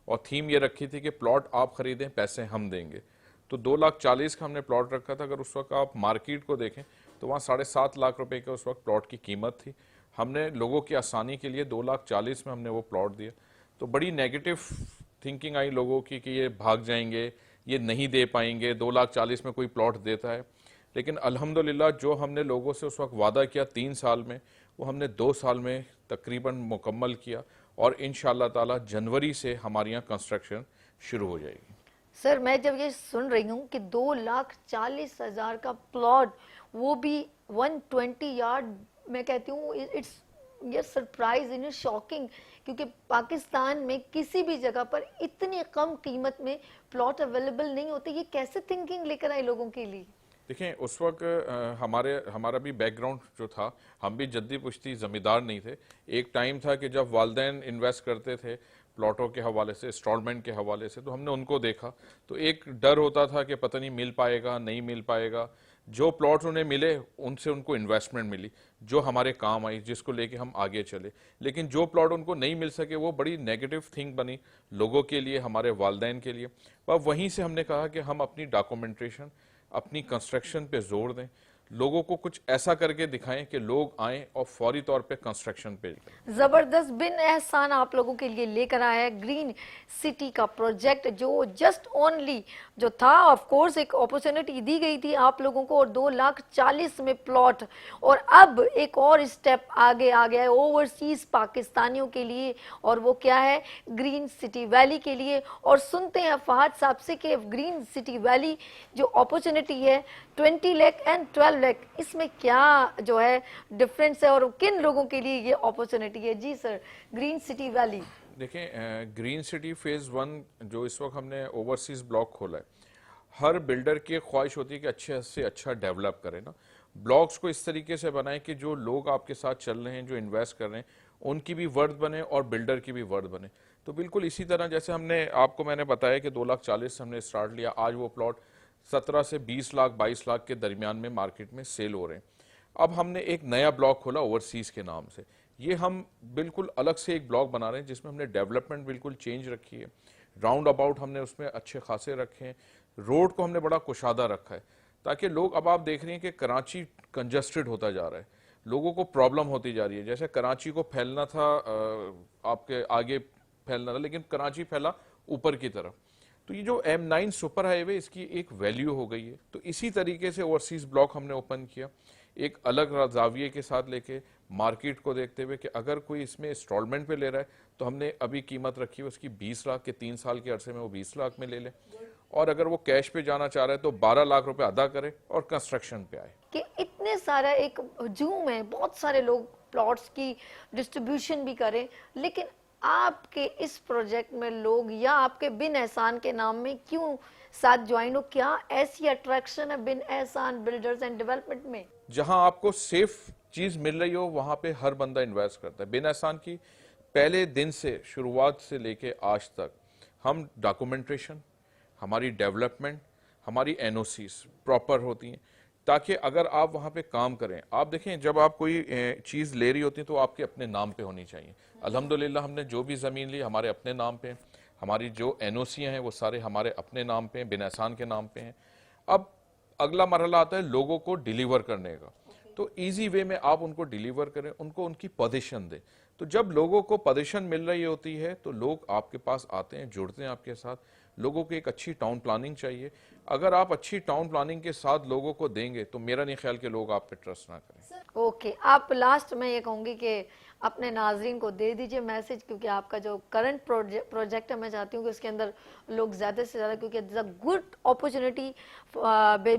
और थीम ये रखी थी कि प्लॉट आप खरीदें, पैसे हम देंगे। तो 2,40,000 का हमने प्लॉट रखा था। अगर उस वक्त आप मार्केट को देखें तो वहाँ 7.5 लाख रुपए का उस वक्त प्लॉट की कीमत थी। हमने लोगों की आसानी के लिए 2,40,000 में हमने वो प्लॉट दिया। तो बड़ी नेगेटिव थिंकिंग आई लोगों की कि ये भाग जाएंगे, ये नहीं दे पाएंगे, 2,40,000 में कोई प्लॉट देता है। लेकिन अल्हम्दुलिल्लाह जो हमने लोगों से उस वक्त वादा किया 3 साल में, वो हमने 2 साल में तकरीबन मुकम्मल किया, और इंशाअल्लाह ताला जनवरी से हमारे यहाँ कंस्ट्रक्शन शुरू हो जाएगी। सर, मैं जब ये सुन रही हूँ कि 2,40,000 का प्लॉट, वो भी 120 यार्ड, मैं कहती हूँ इट्स ये सरप्राइज इन शॉकिंग, क्योंकि पाकिस्तान में किसी भी जगह पर इतनी कम कीमत में प्लॉट अवेलेबल नहीं होते। ये कैसे थिंकिंग लेकर आए लोगों के लिए? देखें, उस वक्त हमारा भी बैकग्राउंड जो था, हम भी जद्दी पुश्ती ज़मींदार नहीं थे। एक टाइम था कि जब वालिदैन इन्वेस्ट करते थे प्लॉटों के हवाले से, इंस्टॉलमेंट के हवाले से, तो हमने उनको देखा तो एक डर होता था कि पता नहीं मिल पाएगा, नहीं मिल पाएगा। जो प्लॉट उन्हें मिले उनसे उनको इन्वेस्टमेंट मिली जो हमारे काम आई, जिसको लेके हम आगे चले। लेकिन जो प्लॉट उनको नहीं मिल सके वो बड़ी नेगेटिव थिंग बनी लोगों के लिए, हमारे वालिदैन के लिए। पर वहीं से हमने कहा कि हम अपनी डॉक्यूमेंटेशन, अपनी कंस्ट्रक्शन पे जोर दें, लोगों को कुछ ऐसा करके दिखाएं कि लोग आएं और फौरी तौर पे कंस्ट्रक्शन पे जाएं। जबरदस्त बिन एहसान आप लोगों के लिए लेकर आया है ग्रीन सिटी का प्रोजेक्ट, जो जस्ट ओनली जो था, ऑफ कोर्स एक अपॉर्चुनिटी दी गई थी आप लोगों को, और 2,40,000 में प्लॉट, और अब एक और स्टेप आगे आ गया है ओवरसीज पाकिस्तानियों के लिए, और वो क्या है? ग्रीन सिटी वैली के लिए। और सुनते हैं फहद साहब से कि ग्रीन सिटी वैली जो अपॉर्चुनिटी है 20 लाख एंड 12 लाख, इसमें क्या जो है डिफरेंस है, और किन लोगों के लिए ये अपॉर्चुनिटी है? जी सर, ग्रीन सिटी वैली। देखें, ग्रीन सिटी फेज़ 1 जो इस वक्त हमने ओवरसीज ब्लॉक खोला है, हर बिल्डर की ख्वाहिश होती है कि अच्छे से अच्छा डेवलप करें ना, ब्लॉक्स को इस तरीके से बनाएं कि जो लोग आपके साथ चल रहे हैं, जो इन्वेस्ट कर रहे हैं, उनकी भी वर्थ बने और बिल्डर की भी वर्थ बने। तो बिल्कुल इसी तरह जैसे मैंने बताया कि 2,40,000 हमने स्टार्ट लिया, आज वो प्लॉट 17 से 20 लाख 22 लाख के दरमियान में मार्केट में सेल हो रहे हैं। अब हमने एक नया ब्लॉक खोला ओवरसीज के नाम से। ये हम बिल्कुल अलग से एक ब्लॉक बना रहे हैं जिसमें हमने डेवलपमेंट बिल्कुल चेंज रखी है, राउंड अबाउट हमने उसमें अच्छे खासे रखे हैं, रोड को हमने बड़ा कुशादा रखा है, ताकि लोग, अब आप देख रहे हैं कि कराची कंजस्टेड होता जा रहा है, लोगों को प्रॉब्लम होती जा रही है। जैसे कराची को फैलना था, आपके आगे फैलना था, लेकिन कराची फैला ऊपर की तरफ। तो ये जो M9 सुपर हाईवे, इसकी एक वैल्यू हो गई है। तो इसी तरीके से ओवरसीज ब्लॉक हमने ओपन किया, एक अलग जाविये के साथ लेके, मार्केट को देखते हुए कि अगर कोई इसमें इंस्टॉलमेंट पे ले रहा है तो हमने अभी कीमत रखी है उसकी 20 लाख के, 3 साल के अरसे में वो 20 लाख में ले ले, और अगर वो कैश पे जाना चाह रहा है तो 12 लाख रुपए अदा करे और कंस्ट्रक्शन पे आए। कि इतने सारा एक हजूम है, बहुत सारे लोग प्लॉट्स की डिस्ट्रीब्यूशन भी करें, लेकिन आपके इस प्रोजेक्ट में लोग या आपके बिन एहसान के नाम में क्यों साथ ज्वाइन हो? क्या ऐसी अट्रैक्शन है बिन एहसान बिल्डर्स एंड डेवलपमेंट में? जहां आपको सेफ चीज मिल रही हो वहां पे हर बंदा इन्वेस्ट करता है। बिन एहसान की पहले दिन से शुरुआत से लेके आज तक हम डॉक्यूमेंटेशन, हमारी डेवलपमेंट, हमारी एनओसीज प्रॉपर होती हैं, ताकि अगर आप वहाँ पे काम करें, आप देखें जब आप कोई चीज़ ले रही होती है तो आपके अपने नाम पे होनी चाहिए। अल्हम्दुलिल्लाह हमने जो भी ज़मीन ली हमारे अपने नाम पे, हमारी जो एनओसीयाँ हैं वो सारे हमारे अपने नाम पे हैं, बिन एहसान के नाम पे हैं। अब अगला मरहला आता है लोगों को डिलीवर करने का, तो इजी वे में आप उनको डिलीवर करें, उनको उनकी पोजीशन दें। तो जब लोगों को पोजीशन मिल रही होती है तो लोग आपके पास आते हैं, जुड़ते हैं आपके साथ। लोगों को एक अच्छी टाउन प्लानिंग चाहिए। अगर आप अच्छी टाउन प्लानिंग के साथ लोगों को देंगे तो मेरा नहीं ख्याल कि लोग आप पे ट्रस्ट ना करें। ओके, आप लास्ट में ये कहूँगी कि अपने नाजरीन को दे दीजिए मैसेज, क्योंकि आपका जो करंट प्रोजेक्ट है मैं चाहती हूँ कि उसके अंदर लोग ज़्यादा से ज़्यादा, क्योंकि इट्स अ गुड अपॉर्चुनिटी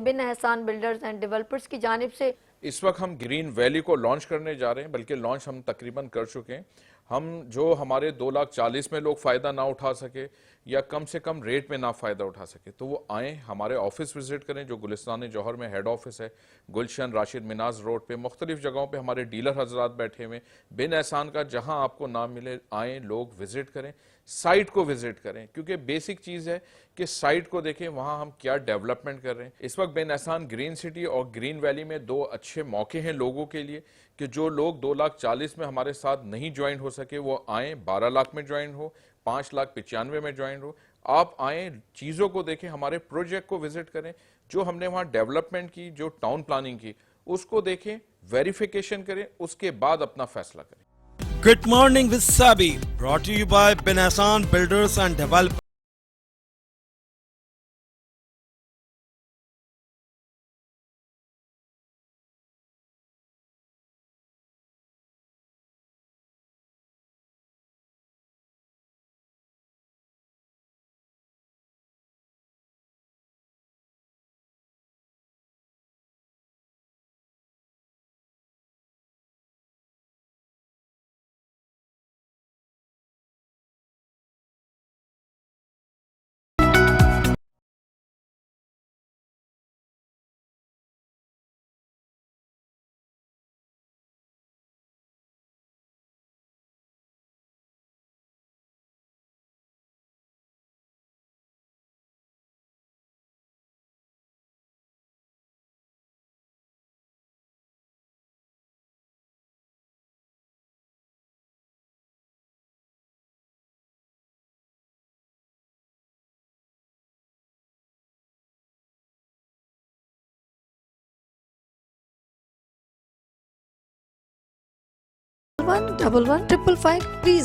बिन एहसान बिल्डर्स एंड डेवलपर्स की जानिब से। इस वक्त हम ग्रीन वैली को लॉन्च करने जा रहे हैं, बल्कि लॉन्च हम तकरीबन कर चुके हैं। हम जो हमारे 2,40,000 में लोग फ़ायदा ना उठा सके या कम से कम रेट में ना फ़ायदा उठा सके, तो वो आएँ, हमारे ऑफिस विजिट करें जो गुलिस्तान जौहर में हेड ऑफिस है, गुलशन राशिद मिनाज रोड पे, मुख्तलिफ जगहों पे हमारे डीलर हजरात बैठे हुए। बिन एहसान का जहां आपको नाम मिले आएँ, लोग विजिट करें, साइट को विजिट करें, क्योंकि बेसिक चीज़ है कि साइट को देखें वहां हम क्या डेवलपमेंट कर रहे हैं। इस वक्त बिन एहसान ग्रीन सिटी और ग्रीन वैली में दो अच्छे मौके हैं लोगों के लिए कि जो लोग 2,40,000 में हमारे साथ नहीं ज्वाइन हो सके वो आएँ, 12 लाख में ज्वाइन हो, 5,95,000 में ज्वाइन हो। आप आएँ, चीज़ों को देखें, हमारे प्रोजेक्ट को विजिट करें, जो हमने वहाँ डेवलपमेंट की, जो टाउन प्लानिंग की, उसको देखें, वेरिफिकेशन करें, उसके बाद अपना फैसला करें। Good morning with Sabi, brought to you by Ben Hassan Builders and Developers. One double one triple five 30